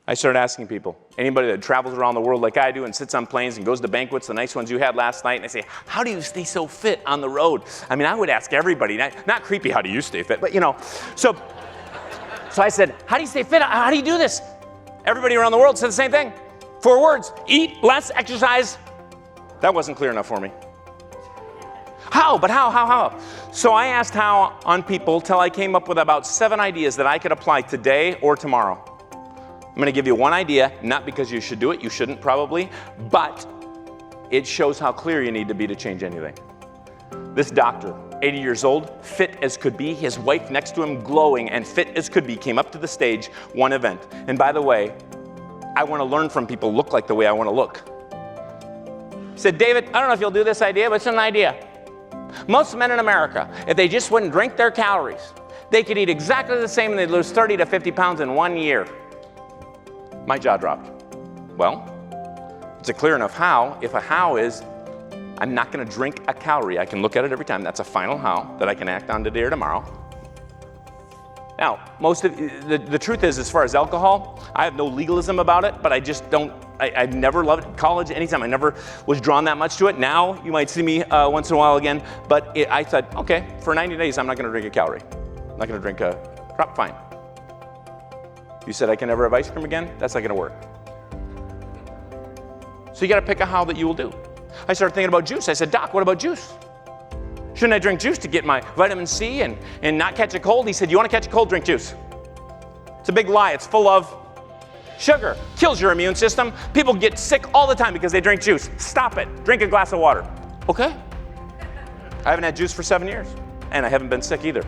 I started asking people, anybody that travels around the world like I do and sits on planes and goes to banquets, the nice ones you had last night, and I say, how do you stay so fit on the road? I mean, I would ask everybody, not creepy, how do you stay fit? But, you know, so I said, how do you stay fit? How do you do this? Everybody around the world said the same thing. 4 words: eat less, exercise. That wasn't clear enough for me. How? But how? So I asked how on people till I came up with about 7 ideas that I could apply today or tomorrow. I'm going to give you one idea, not because you should do it, you shouldn't probably, but it shows how clear you need to be to change anything. This doctor, 80 years old, fit as could be, his wife next to him glowing and fit as could be, came up to the stage, one event. And by the way, I want to learn from people look like the way I want to look. He said, David, I don't know if you'll do this idea, but it's an idea. Most men in America, if they just wouldn't drink their calories, they could eat exactly the same and they'd lose 30 to 50 pounds in 1 year. My jaw dropped. Well, it's a clear enough how. If a how is, I'm not going to drink a calorie. I can look at it every time. That's a final how that I can act on today or tomorrow. Now, the truth is, as far as alcohol, I have no legalism about it, but I just don't, I've never loved it. College, anytime, I never was drawn that much to it. Now, you might see me once in a while again, but I thought, okay, for 90 days, I'm not going to drink a calorie. I'm not going to drink a drop, fine. You said I can never have ice cream again? That's not going to work. So you got to pick a how that you will do. I started thinking about juice. I said, Doc, what about juice? Shouldn't I drink juice to get my vitamin C and not catch a cold? He said, you want to catch a cold, drink juice. It's a big lie. It's full of sugar. Kills your immune system. People get sick all the time because they drink juice. Stop it. Drink a glass of water. Okay. I haven't had juice for 7 years, and I haven't been sick either.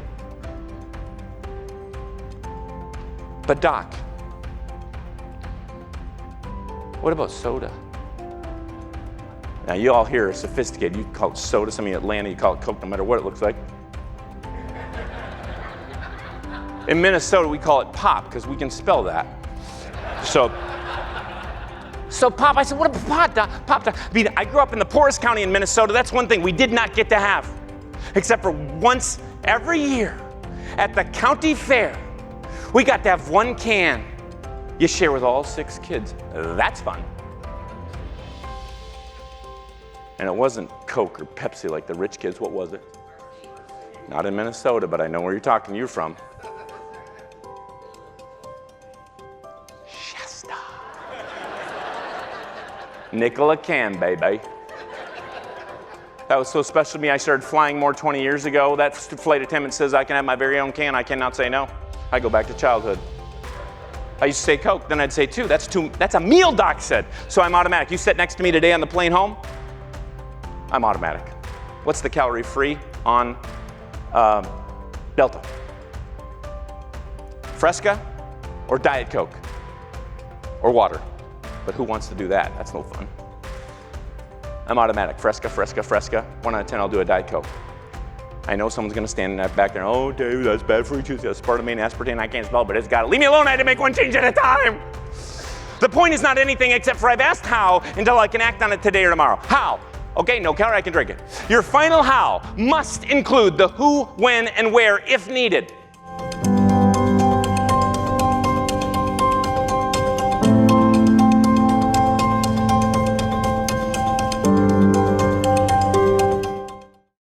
But Doc, what about soda? Now you all here are sophisticated. You call it soda. Some of you in Atlanta, you call it Coke, no matter what it looks like. In Minnesota, we call it pop because we can spell that. So pop, I said, what about pop, Doc? Pop, Doc. I mean, I grew up in the poorest county in Minnesota. That's one thing we did not get to have, except for once every year at the county fair. We got to have 1 can you share with all 6 kids. That's fun. And it wasn't Coke or Pepsi like the rich kids. What was it? Not in Minnesota, but I know where you're from. Shasta. Nickel a can, baby. That was so special to me. I started flying more 20 years ago. That flight attendant says I can have my very own can. I cannot say no. I go back to childhood. I used to say Coke, then I'd say 2. That's a meal, Doc said. So I'm automatic. You sit next to me today on the plane home, I'm automatic. What's the calorie free on Delta? Fresca or Diet Coke or water? But who wants to do that? That's no fun. I'm automatic. Fresca. 1 out of 10, I'll do a Diet Coke. I know someone's going to stand back there, oh, Dave, that's bad for you. That's aspartame, aspartame, I can't spell, but it's got it. Leave me alone, I had to make 1 change at a time. The point is not anything except for I've asked how until I can act on it today or tomorrow. How? Okay, no calorie, I can drink it. Your final how must include the who, when, and where if needed.